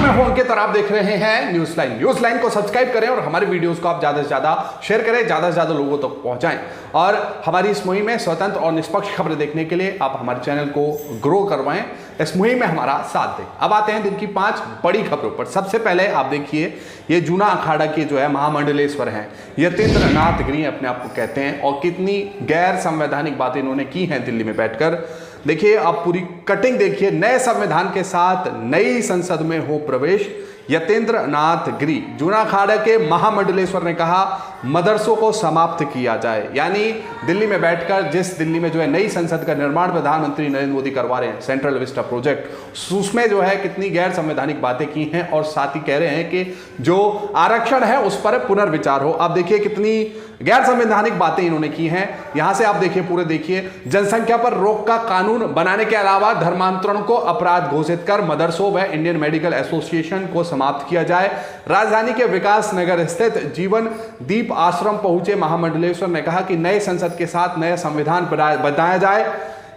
मैं हूं अंकित और आप देख रहे हैं न्यूज लाइन। न्यूज लाइन को सब्सक्राइब करें और हमारे वीडियोस को आप ज्यादा से ज्यादा शेयर करें, ज्यादा से ज्यादा लोगों तक पहुंचाएं। और हमारी इस मुहिम में स्वतंत्र और निष्पक्ष खबरें देखने के लिए आप हमारे चैनल को ग्रो करवाएं, इस मुहिम में हमारा साथ दें। अब आते हैं दिन की 5 बड़ी खबरों पर। सबसे पहले आप देखिए, ये जूना अखाड़ा के जो है महामंडलेश्वर हैं, यतीन्द्र नाथ गिरी अपने आप को कहते हैं, और कितनी गैर संवैधानिक बातें इन्होंने की हैं दिल्ली में बैठकर। देखिए, आप पूरी कटिंग देखिए। नए संविधान के साथ नई संसद में हो प्रवेश, यतीन्द्र नाथ गिरी जूना अखाड़ा के महामंडलेश्वर ने कहा मदरसों को समाप्त किया जाए। यानी दिल्ली में बैठकर, जिस दिल्ली में जो है नई संसद का निर्माण प्रधानमंत्री नरेंद्र मोदी करवा रहे हैं, सेंट्रल विस्टा प्रोजेक्ट, उसमें जो है कितनी गैर संवैधानिक बातें की हैं, और साथ ही कह रहे हैं कि जो आरक्षण है उस पर पुनर्विचार हो। आप देखिए कितनी गैर संवैधानिक बातें इन्होंने की हैं। यहां से आप देखिए, पूरे देखिए, जनसंख्या पर रोक का कानून बनाने के अलावा धर्मांतरण को अपराध घोषित कर मदरसों व इंडियन मेडिकल एसोसिएशन को समाप्त किया जाए। राजधानी के विकास नगर स्थित जीवन दीप आश्रम पहुंचे महामंडलेश्वर ने कहा कि नए संसद के साथ नया संविधान बनाया जाए,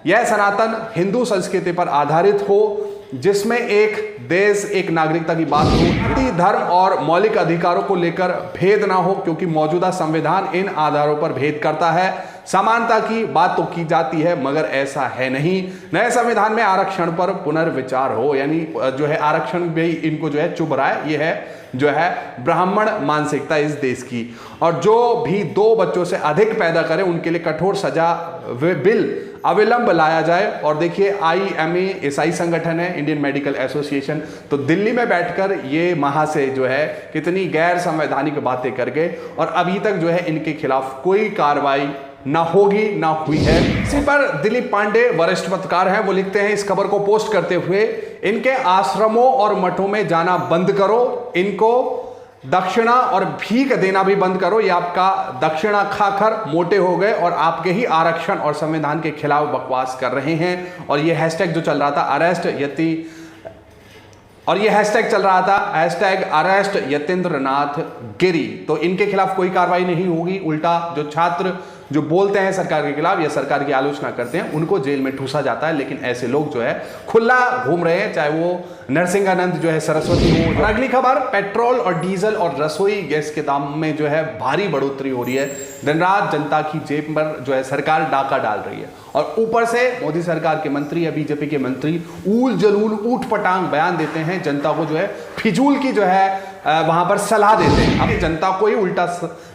यह सनातन हिंदू संस्कृति पर आधारित हो, जिसमें एक देश एक नागरिकता की बात हो, जाति धर्म और मौलिक अधिकारों को लेकर भेद ना हो, क्योंकि मौजूदा संविधान इन आधारों पर भेद करता है। समानता की बात तो की जाती है मगर ऐसा है नहीं। नए संविधान में आरक्षण पर पुनर्विचार हो, यानी जो है आरक्षण भी इनको जो है चुभ रहा है। यह है जो है ब्राह्मण मानसिकता इस देश की। और जो भी 2 बच्चों से अधिक पैदा करें उनके लिए कठोर सजा बिल अविलंब लाया जाए। और देखिए, IMA ईसाई संगठन है, इंडियन मेडिकल एसोसिएशन, तो दिल्ली में बैठकर ये महाशय जो है कितनी गैर संवैधानिक बातें कर गए, और अभी तक जो है इनके खिलाफ कोई कार्रवाई ना होगी ना हुई है। इसी पर दिलीप पांडे वरिष्ठ पत्रकार हैं, वो लिखते हैं इस खबर को पोस्ट करते हुए, इनके आश्रमों और मठों में जाना बंद करो, इनको दक्षिणा और भीख देना भी बंद करो। ये आपका दक्षिणा खाकर मोटे हो गए और आपके ही आरक्षण और संविधान के खिलाफ बकवास कर रहे हैं। और ये हैशटैग जो चल रहा था अरेस्ट यतीन्द्र नाथ गिरी, तो इनके खिलाफ कोई कार्रवाई नहीं होगी। उल्टा जो छात्र जो बोलते हैं सरकार के खिलाफ या सरकार की आलोचना करते हैं, उनको जेल में ठूसा जाता है। लेकिन ऐसे लोग जो है खुला घूम रहे हैं, चाहे वो नरसिंहानंद जो है सरस्वती हो। अगली खबर, पेट्रोल और डीजल और रसोई गैस के दाम में जो है भारी बढ़ोतरी हो रही है। दिन रात जनता की जेब पर जो है सरकार डाका डाल रही है, और ऊपर से मोदी सरकार के मंत्री या बीजेपी के मंत्री ऊल जलूल ऊट पटांग बयान देते हैं, जनता को जो है फिजूल की जो है वहां पर सलाह देते हैं। अब जनता को ही उल्टा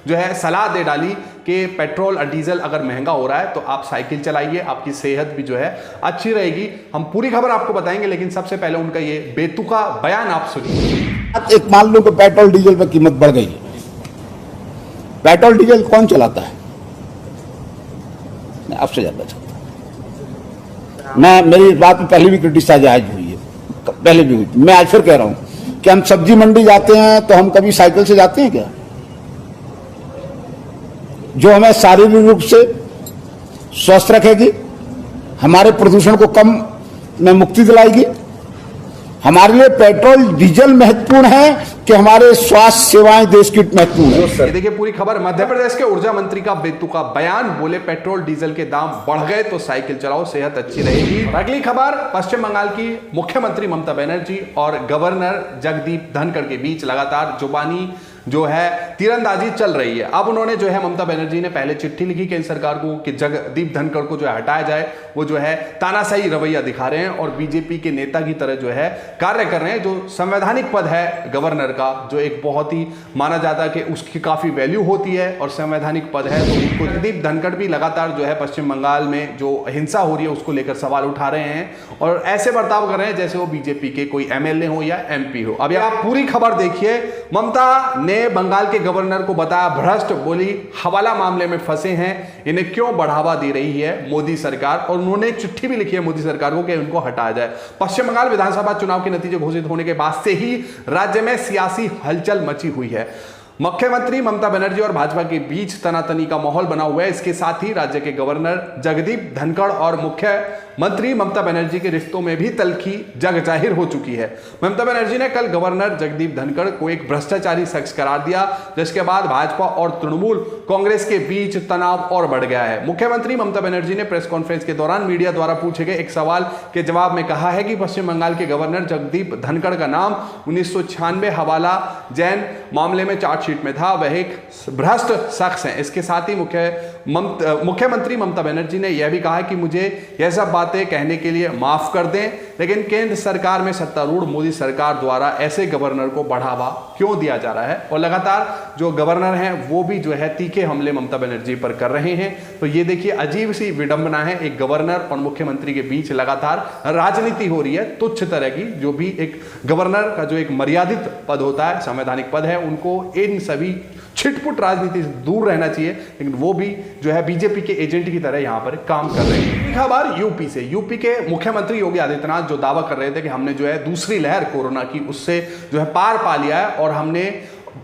जो है सलाह दे डाली कि पेट्रोल और डीजल अगर महंगा हो रहा है तो आप साइकिल चलाइए, आपकी सेहत भी जो है अच्छी रहेगी। हम पूरी खबर आपको बताएंगे, लेकिन सबसे पहले उनका ये बेतुका बयान आप सुनिए। एक मान लो कि पेट्रोल डीजल पर कीमत बढ़ गई है, पेट्रोल डीजल कौन चलाता है? आपसे ज्यादा चलता है। मैं मेरी बात में पहले भी क्रिटिसाइज हुई है, पहले भी हुई। मैं आज फिर कह रहा हूं कि हम सब्जी मंडी जाते हैं तो हम कभी साइकिल से जाते हैं क्या? जो हमें शारीरिक रूप से स्वस्थ रखेगी, हमारे प्रदूषण को कम में मुक्ति दिलाएगी। हमारे लिए पेट्रोल डीजल महत्वपूर्ण है कि हमारे स्वास्थ्य सेवाएं देश की महत्वपूर्ण है। ये देखिए पूरी खबर। मध्य प्रदेश के ऊर्जा मंत्री का बेतुका बयान, बोले पेट्रोल डीजल के दाम बढ़ गए तो साइकिल चलाओ, सेहत अच्छी रहेगी। अगली खबर, पश्चिम बंगाल की मुख्यमंत्री ममता बनर्जी और गवर्नर जगदीप धनखड़ के बीच लगातार जुबानी जो है तीरंदाजी चल रही है। अब उन्होंने जो है ममता बनर्जी ने पहले चिट्ठी लिखी केंद्र सरकार को कि जगदीप धनखड़ को जो है हटाया जाए। वो जो है तानाशाही रवैया दिखा रहे हैं और बीजेपी के नेता की तरह जो है कार्य कर रहे हैं। जो संवैधानिक पद है गवर्नर का, जो एक बहुत ही माना जाता है कि उसकी काफी वैल्यू होती है और संवैधानिक पद है, तो उनको जगदीप धनखड़ भी लगातार जो है पश्चिम बंगाल में जो हिंसा हो रही है उसको लेकर सवाल उठा रहे हैं और ऐसे बर्ताव कर रहे हैं जैसे वो बीजेपी के कोई MLA हो या MP हो। अब आप पूरी खबर देखिए। ममता ने बंगाल के गवर्नर को बताया भ्रष्ट, बोली हवाला मामले में फंसे हैं, इन्हें क्यों बढ़ावा दे रही है मोदी सरकार। और उन्होंने एक चिट्ठी भी लिखी है मोदी सरकार को कि उनको हटाया जाए। पश्चिम बंगाल विधानसभा चुनाव के नतीजे घोषित होने के बाद से ही राज्य में सियासी हलचल मची हुई है। मुख्यमंत्री ममता बनर्जी और भाजपा के बीच तनातनी का माहौल बना हुआ है। इसके साथ ही राज्य के गवर्नर जगदीप धनखड़ और मंत्री ममता बनर्जी के रिश्तों में भी तल्खी जग जाहिर हो चुकी है। ममता बनर्जी ने कल गवर्नर जगदीप धनखड़ को एक भ्रष्टाचारी शख्स करार दिया, जिसके बाद भाजपा और तृणमूल कांग्रेस के बीच तनाव और बढ़ गया है। मुख्यमंत्री ममता बनर्जी ने प्रेस कॉन्फ्रेंस के दौरान मीडिया द्वारा पूछे गए एक सवाल के जवाब में कहा है कि पश्चिम बंगाल के गवर्नर जगदीप धनखड़ का नाम 1996 हवाला जैन मामले में चार्जशीट में था, वह एक भ्रष्ट शख्स है। इसके साथ ही मुख्यमंत्री ममता बनर्जी ने यह भी कहा कि मुझे यह सब बातें कहने के लिए माफ कर दें, लेकिन केंद्र सरकार में सत्तारूढ़ मोदी सरकार द्वारा ऐसे गवर्नर को बढ़ावा क्यों दिया जा रहा है। और लगातार जो गवर्नर हैं वो भी जो है तीखे हमले ममता बनर्जी पर कर रहे हैं। तो ये देखिए अजीब सी विडंबना है, एक गवर्नर और मुख्यमंत्री के बीच लगातार राजनीति हो रही है तुच्छ तरह की। जो भी एक गवर्नर का जो एक मर्यादित पद होता है, संवैधानिक पद है, उनको इन सभी छिटपुट राजनीति से दूर रहना चाहिए, लेकिन वो भी जो है बीजेपी के एजेंट की तरह यहां पर काम कर रहे हैं। खबर यूपी से। यूपी के मुख्यमंत्री योगी आदित्यनाथ जो दावा कर रहे थे कि हमने जो है दूसरी लहर कोरोना की उससे जो है पार पा लिया है और हमने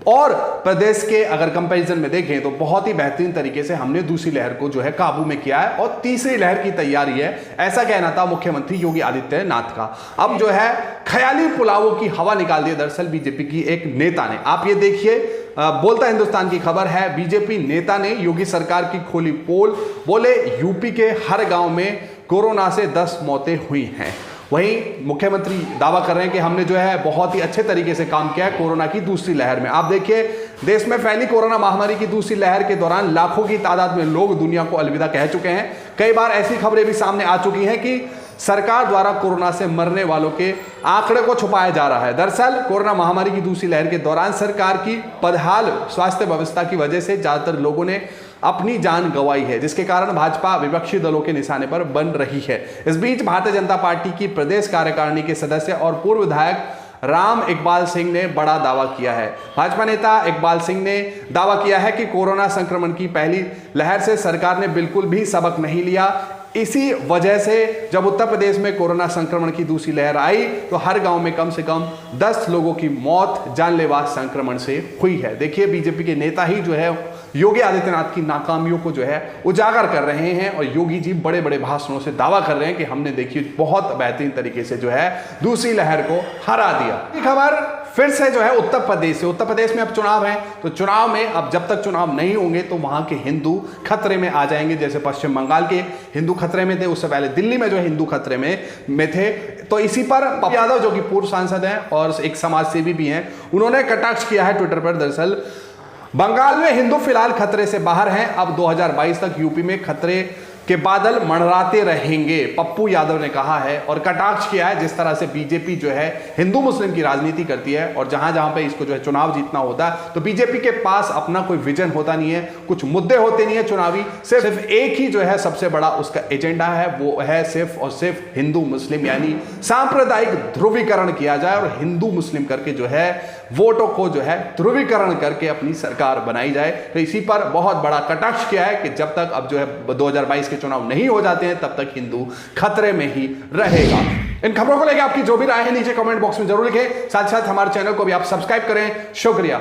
और प्रदेश के अगर कंपैरिजन में देखें तो बहुत ही बेहतरीन तरीके से हमने दूसरी लहर को जो है काबू में किया है और तीसरी लहर की तैयारी है, ऐसा कहना था मुख्यमंत्री योगी आदित्यनाथ का। अब जो है ख्याली पुलावों की हवा निकाल दी दरअसल बीजेपी की एक नेता ने। आप ये देखिए, बोलता हिंदुस्तान की खबर है, बीजेपी नेता ने योगी सरकार की खोली पोल, बोले यूपी के हर गांव में कोरोना से 10 मौतें हुई हैं। वहीं मुख्यमंत्री दावा कर रहे हैं कि हमने जो है बहुत ही अच्छे तरीके से काम किया है कोरोना की दूसरी लहर में। आप देखिए, देश में फैली कोरोना महामारी की दूसरी लहर के दौरान लाखों की तादाद में लोग दुनिया को अलविदा कह चुके हैं। कई बार ऐसी खबरें भी सामने आ चुकी हैं कि सरकार द्वारा कोरोना से मरने वालों के आंकड़े को छुपाया जा रहा है। दरअसल कोरोना महामारी की दूसरी लहर के दौरान सरकार की बदहाल स्वास्थ्य व्यवस्था की वजह से ज्यादातर लोगों ने अपनी जान गंवाई है, जिसके कारण भाजपा विपक्षी दलों के निशाने पर बन रही है। इस बीच भारतीय जनता पार्टी की प्रदेश कार्यकारिणी के सदस्य और पूर्व विधायक राम इकबाल सिंह ने बड़ा दावा किया है। भाजपा नेता इकबाल सिंह ने दावा किया है कि कोरोना संक्रमण की पहली लहर से सरकार ने बिल्कुल भी सबक नहीं लिया। इसी वजह से जब उत्तर प्रदेश में कोरोना संक्रमण की दूसरी लहर आई तो हर गांव में कम से कम 10 लोगों की मौत जानलेवा संक्रमण से हुई है। देखिए, बीजेपी के नेता ही जो है योगी आदित्यनाथ की नाकामियों को जो है उजागर कर रहे हैं और योगी जी बड़े बड़े भाषणों से दावा कर रहे हैं कि हमने देखिए बहुत बेहतरीन तरीके से जो है दूसरी लहर को हरा दिया। खबर फिर से जो है उत्तर प्रदेश से। उत्तर प्रदेश में अब चुनाव है, तो चुनाव में अब जब तक चुनाव नहीं होंगे तो वहां के हिंदू खतरे में आ जाएंगे। जैसे पश्चिम बंगाल के हिंदू खतरे में थे, उससे पहले दिल्ली में जो है हिंदू खतरे में थे। तो इसी पर पप्पू यादव जो कि पूर्व सांसद हैं और एक समाज सेवी भी हैं, उन्होंने कटाक्ष किया है ट्विटर पर। दरअसल बंगाल में हिंदू फिलहाल खतरे से बाहर हैं, अब 2022 तक यूपी में खतरे के बादल मंडराते रहेंगे, पप्पू यादव ने कहा है और कटाक्ष किया है जिस तरह से बीजेपी जो है हिंदू मुस्लिम की राजनीति करती है और जहां जहां पे इसको जो है चुनाव जीतना होता है तो बीजेपी के पास अपना कोई विजन होता नहीं है, कुछ मुद्दे होते नहीं है चुनावी, सिर्फ एक ही जो है सबसे बड़ा उसका एजेंडा है, वो है सिर्फ और सिर्फ हिंदू मुस्लिम यानी सांप्रदायिक ध्रुवीकरण किया जाए और हिंदू मुस्लिम करके जो है वोटों को जो है ध्रुवीकरण करके अपनी सरकार बनाई जाए। तो इसी पर बहुत बड़ा कटाक्ष किया है कि जब तक अब जो है 2022 के चुनाव नहीं हो जाते हैं तब तक हिंदू खतरे में ही रहेगा। इन खबरों को लेकर आपकी जो भी राय है नीचे कमेंट बॉक्स में जरूर लिखें, साथ साथ हमारे चैनल को भी आप सब्सक्राइब करें। शुक्रिया।